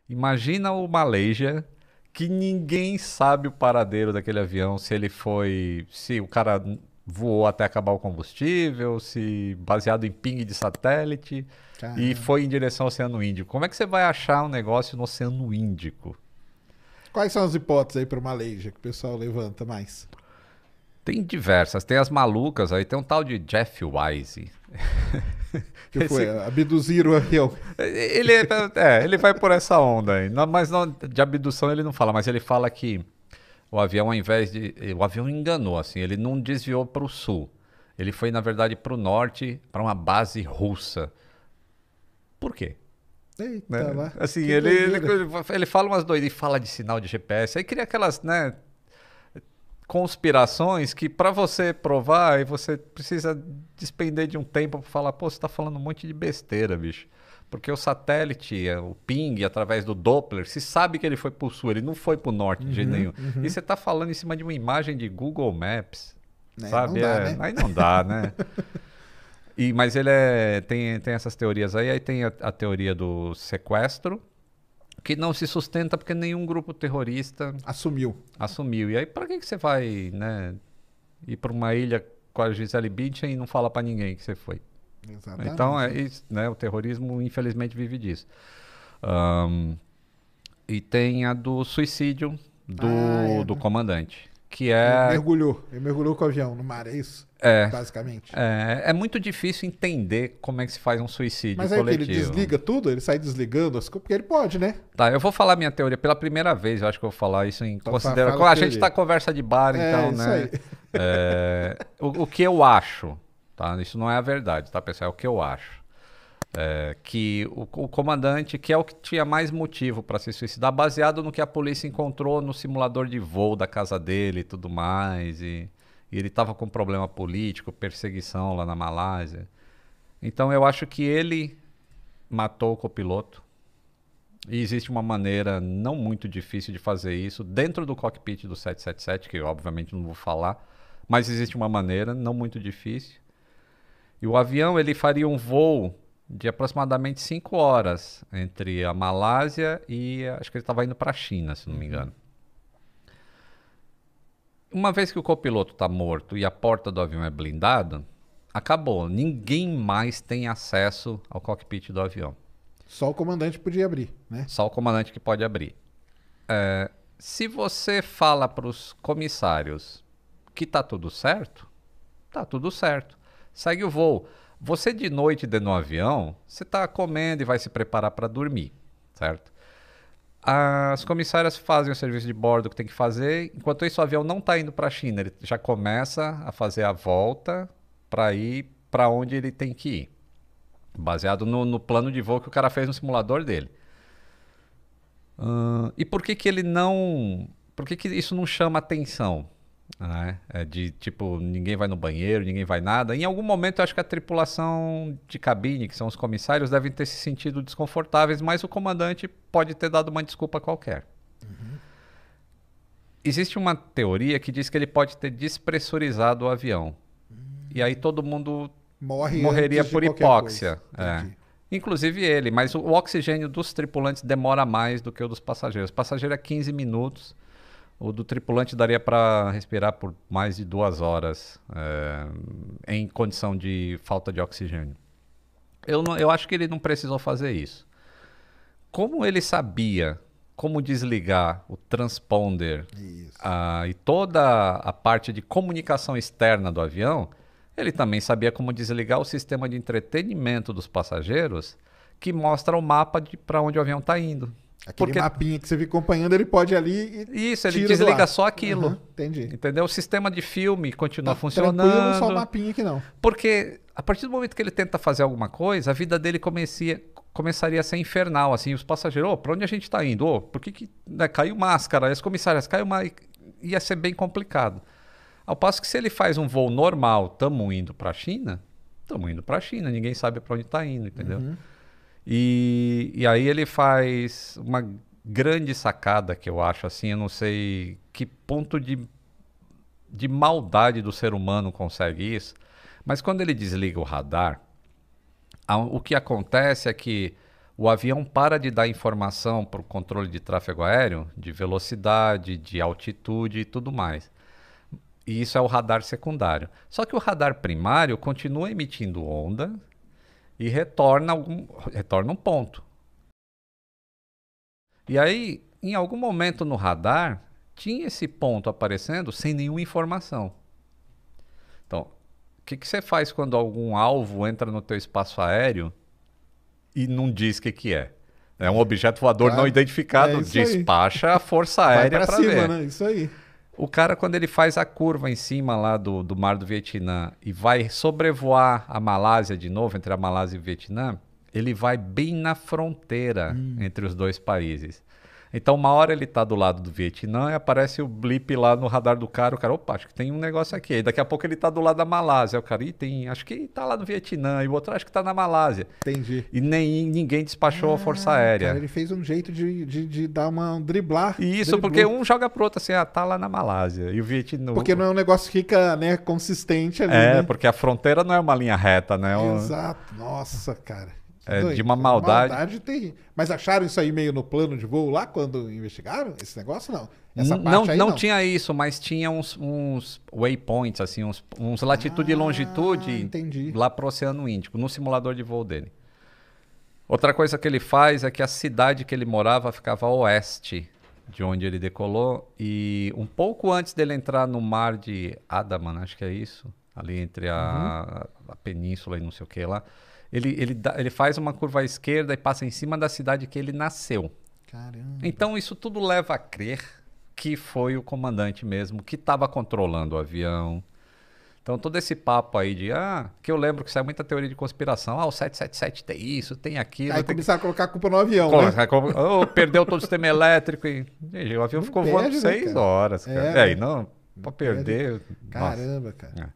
Imagina o Malaysia, que ninguém sabe o paradeiro daquele avião, se ele foi, se o cara voou até acabar o combustível, se baseado em ping de satélite e Caramba. foi em direção ao Oceano Índico. Como é que você vai achar um negócio no Oceano Índico? Quais são as hipóteses aí para uma Malaysia que o pessoal levanta mais? Tem diversas, tem as malucas aí, tem um tal de Jeff Wise. Que foi? Esse, Abduzir o avião. ele vai por essa onda aí. Mas não, de abdução ele não fala, mas ele fala que o avião, ao invés de. O avião enganou, assim, ele não desviou para o sul. Ele foi, na verdade, para o norte, para uma base russa. Por quê? Eita Né? lá. Assim, Que ele, doideira. ele fala umas doidas, ele fala de sinal de GPS. Aí cria aquelas, né, conspirações que para você provar, aí você precisa despender de um tempo para falar, pô, você tá falando um monte de besteira, bicho. Porque o satélite, o ping, através do Doppler, se sabe que ele foi pro sul, ele não foi pro norte de jeito Uhum, nenhum. E uhum. você tá falando em cima de uma imagem de Google Maps, Né, não sabe? dá, né? Aí não dá, né? Mas ele tem essas teorias aí tem a teoria do sequestro, que não se sustenta porque nenhum grupo terrorista Assumiu. assumiu. E aí, para que você vai, né, ir para uma ilha com a Gisele Bündchen e não falar para ninguém que você foi? Então, Exatamente. né, o terrorismo, infelizmente, vive disso. Ahn, e tem a do suicídio Ah, do, é, do né? comandante, que Que ele é, mergulhou. Ele mergulhou com o avião no mar, é isso? é, Basicamente. é muito difícil entender como é que se faz um suicídio Mas aí o que? Ele coletivo. desliga tudo? Ele sai desligando as coisas? Porque ele pode, né? Tá, eu vou falar minha teoria pela primeira vez, eu acho que eu vou falar isso em Então consideração. fala a A gente tá teoria. conversa de bar, É, então, isso aí. né? O que eu acho, tá? Isso não é a verdade, tá, pessoal? É o que eu acho. É que o comandante, que é o que tinha mais motivo para se suicidar, baseado no que a polícia encontrou no simulador de voo da casa dele e tudo mais, e ele estava com problema político, perseguição lá na Malásia. Então eu acho que ele matou o copiloto. E existe uma maneira não muito difícil de fazer isso dentro do cockpit do 777, que eu obviamente não vou falar, mas existe uma maneira não muito difícil. E o avião ele faria um voo de aproximadamente 5 horas entre a Malásia e acho que ele estava indo para a China, se não me Uhum. engano. Uma vez que o copiloto está morto e a porta do avião é blindada, acabou. Ninguém mais tem acesso ao cockpit do avião. Só o comandante podia abrir, né? Só o comandante que pode abrir. Se você fala para os comissários que tá tudo certo, tá tudo certo. Segue o voo. Você de noite dentro do avião, você está comendo e vai se preparar para dormir, certo? As comissárias fazem o serviço de bordo que tem que fazer. Enquanto isso, o avião não está indo para a China. Ele já começa a fazer a volta para ir para onde ele tem que ir. Baseado no plano de voo que o cara fez no simulador dele. E por que que ele não... Por que que isso não chama atenção? Né? É de tipo, ninguém vai no banheiro, ninguém vai nada. Em algum momento eu acho que a tripulação de cabine, que são os comissários, devem ter se sentido desconfortáveis, mas o comandante pode ter dado uma desculpa qualquer. Uhum. Existe uma teoria que diz que ele pode ter despressurizado o avião. E aí todo mundo Morre morreria antes de por qualquer coisa. hipóxia. É. Entendi. Inclusive ele, mas o oxigênio dos tripulantes demora mais do que o dos passageiros. O passageiro é 15 minutos, o do tripulante daria para respirar por mais de 2 horas em condição de falta de oxigênio. Eu acho que ele não precisou fazer isso. Como ele sabia como desligar o transponder Isso. e toda a parte de comunicação externa do avião, ele também sabia como desligar o sistema de entretenimento dos passageiros, que mostra o mapa de para onde o avião está indo. Aquele Porque mapinha que você fica acompanhando, ele pode ir ali e isso, ele tira do desliga ar. só Aham, aquilo. entendi. Entendeu? O sistema de filme continua Tá tranquilo, só o funcionando. mapinha que não. Porque a partir do momento que ele tenta fazer alguma coisa, a vida dele começaria a ser infernal. Assim, os passageiros, para onde a gente está indo? Por que né, caiu máscara? As comissárias, caiu uma. Ia ser bem complicado. Ao passo que se ele faz um voo normal, estamos indo para a China, estamos indo para a China, ninguém sabe para onde está indo, entendeu? Uhum. E aí ele faz uma grande sacada que eu acho assim, eu não sei que ponto de maldade do ser humano consegue isso, mas quando ele desliga o radar, o que acontece é que o avião para de dar informação para o controle de tráfego aéreo, de velocidade, de altitude e tudo mais. E isso é o radar secundário. Só que o radar primário continua emitindo onda e retorna um ponto. E aí, em algum momento no radar, tinha esse ponto aparecendo sem nenhuma informação. Então, o que você faz quando algum alvo entra no teu espaço aéreo e não diz o que é? É um objeto voador não identificado, despacha a força aérea para ver. Né? Isso aí. O cara, quando ele faz a curva em cima lá do Mar do Vietnã e vai sobrevoar a Malásia de novo, entre a Malásia e o Vietnã, ele vai bem na fronteira entre os dois países. Então, uma hora ele tá do lado do Vietnã e aparece o blip lá no radar do cara. O cara, opa, acho que tem um negócio aqui. Aí daqui a pouco ele tá do lado da Malásia. O cara, acho que tá lá no Vietnã. E o outro, acho que tá na Malásia. Entendi. E ninguém despachou a Força Aérea. Cara, ele fez um jeito de dar uma driblar. E isso, porque um joga pro outro assim, tá lá na Malásia. E o Vietnã... Porque não é um negócio que fica, né, consistente ali, né? Porque a fronteira não é uma linha reta, né? Exato. Nossa, cara. De uma maldade. Maldade terrível. Mas acharam isso aí meio no plano de voo lá quando investigaram esse negócio? Não. Essa parte aí não tinha isso, mas tinha uns waypoints, assim, uns latitude e longitude entendi. Lá pro Oceano Índico, no simulador de voo dele. Outra coisa que ele faz é que a cidade que ele morava ficava a oeste de onde ele decolou. E um pouco antes dele entrar no mar de Andaman, acho que é isso, ali entre a península e não sei o que lá. Ele faz uma curva à esquerda e passa em cima da cidade que ele nasceu. Caramba. Então isso tudo leva a crer que foi o comandante mesmo que estava controlando o avião. Então todo esse papo aí que eu lembro que saiu muita teoria de conspiração. O 777 tem isso, tem aquilo. Aí começaram a colocar a culpa no avião, né? Perdeu todo o sistema elétrico. O avião ficou voando 6 horas, cara. E não, pra perder... Caramba, cara.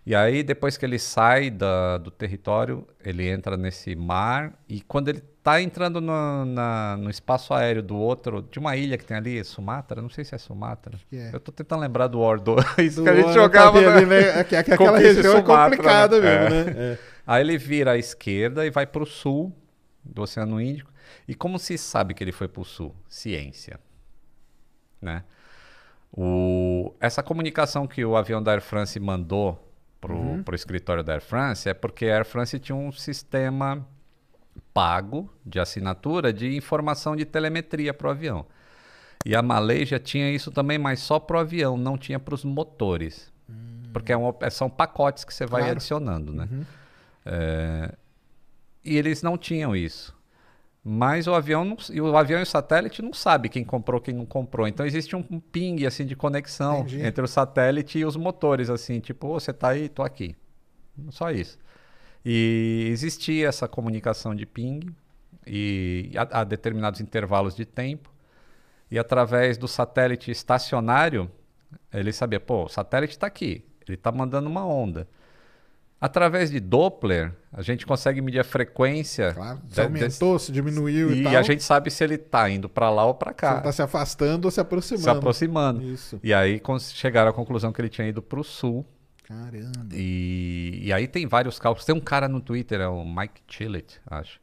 E aí, depois que ele sai do território, ele entra nesse mar. E quando ele tá entrando no espaço aéreo de uma ilha que tem ali, Sumatra, não sei se é Sumatra. Eu tô tentando lembrar do War 2 que a gente jogava. Ali, né? Aquela região Sumatra, é complicada mesmo, né? Aí ele vira à esquerda e vai pro sul do Oceano Índico. E como se sabe que ele foi pro sul? Ciência. Né? Essa comunicação que o avião da Air France mandou pro escritório da Air France é porque a Air France tinha um sistema pago de assinatura de informação de telemetria para o avião. E a Malaysia tinha isso também, mas só para o avião, não tinha para os motores. Porque são pacotes que você vai adicionando, né? E eles não tinham isso. Mas o avião e o satélite não sabe quem comprou, quem não comprou. Então existe um ping assim de conexão entre o satélite e os motores, assim, tipo, você tá aí, tô aqui. Só isso. E existia essa comunicação de ping e a determinados intervalos de tempo. E através do satélite estacionário, ele sabia, o satélite está aqui, ele está mandando uma onda. Através de Doppler, a gente consegue medir a frequência. Claro, se aumentou, se diminuiu e tal. E a gente sabe se ele está indo para lá ou para cá. Se ele está se afastando ou se aproximando. Se aproximando. Isso. E aí chegaram à conclusão que ele tinha ido para o sul. Caramba. E aí tem vários cálculos. Tem um cara no Twitter, é o Mike Chillett, acho.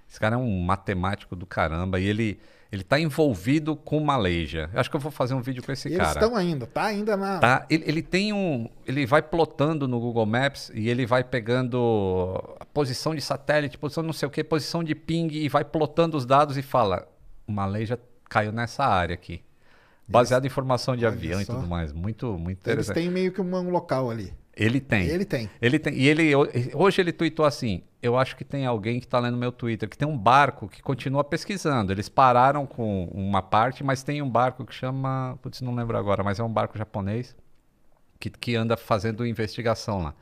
Esse cara é um matemático do caramba e ele tá envolvido com Malaysia. Eu acho que eu vou fazer um vídeo com esse cara. Eles estão ainda, tá ainda na... Tá, ele vai plotando no Google Maps e ele vai pegando a posição de satélite, posição não sei o que, posição de ping e vai plotando os dados e fala, o Malaysia caiu nessa área aqui. Baseado em informação de avião e tudo mais. Muito, muito interessante. Eles têm meio que um local ali. Ele tem. E hoje ele tweetou assim, eu acho que tem alguém que está lendo meu Twitter, que tem um barco que continua pesquisando. Eles pararam com uma parte, mas tem um barco que chama... Putz, não lembro agora, mas é um barco japonês que anda fazendo investigação lá.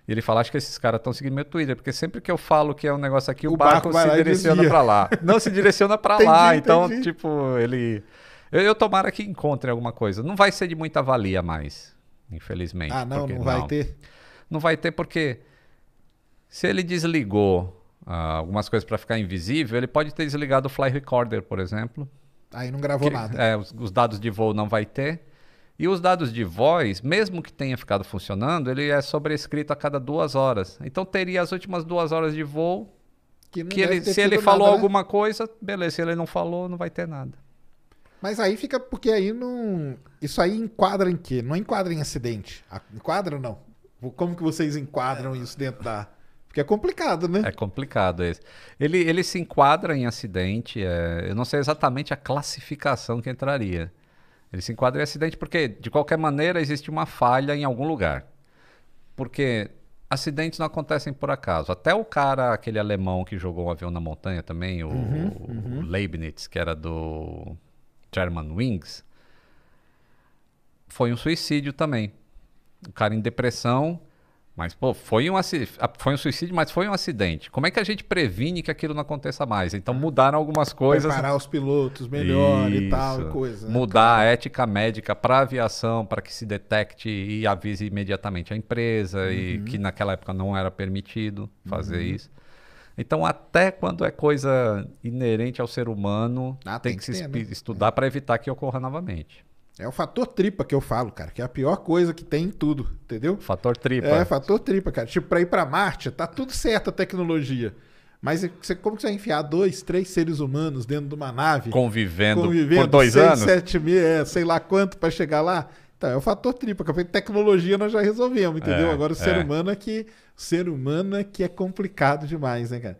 E ele fala, acho que esses caras estão seguindo meu Twitter, porque sempre que eu falo que é um negócio aqui, o barco se direciona para lá. Não, se direciona para lá. Então, tipo, ele... Eu tomara que encontre alguma coisa. Não vai ser de muita valia mais, infelizmente. Não vai ter? Não vai ter porque se ele desligou algumas coisas para ficar invisível, ele pode ter desligado o Fly Recorder, por exemplo. Aí não gravou nada. Os dados de voo não vai ter. E os dados de voz, mesmo que tenha ficado funcionando, ele é sobrescrito a cada 2 horas. Então teria as últimas 2 horas de voo que não Que ele, deve ter se ele tido falou nada, né? alguma coisa, beleza. Se ele não falou, não vai ter nada. Mas aí fica, porque aí não... Isso aí enquadra em quê? Não enquadra em acidente. Enquadra ou não? Como que vocês enquadram isso dentro da... Porque é complicado, né? É complicado esse. Ele se enquadra em acidente. Eu não sei exatamente a classificação que entraria. Ele se enquadra em acidente porque, de qualquer maneira, existe uma falha em algum lugar. Porque acidentes não acontecem por acaso. Até o cara, aquele alemão que jogou um avião na montanha também, o Leibniz, que era do Germanwings, foi um suicídio também. O cara em depressão, mas pô, foi um suicídio, mas foi um acidente. Como é que a gente previne que aquilo não aconteça mais? Então mudaram algumas coisas. Preparar os pilotos melhor e tal, e coisa. Né? Mudar a ética médica para a aviação, para que se detecte e avise imediatamente a empresa, e que naquela época não era permitido fazer isso. Então, até quando é coisa inerente ao ser humano, tem que se estudar para evitar que ocorra novamente. É o fator tripa que eu falo, cara, que é a pior coisa que tem em tudo, entendeu? Fator tripa. É, fator tripa, cara. Tipo, pra ir pra Marte, tá tudo certo a tecnologia. Mas como que você vai enfiar 2, 3 seres humanos dentro de uma nave? Convivendo por 2 6, anos? 7 mil, sei lá quanto pra chegar lá? Então, é o fator tripa, porque tecnologia nós já resolvemos, entendeu? Agora o ser humano é que é complicado demais, né, cara?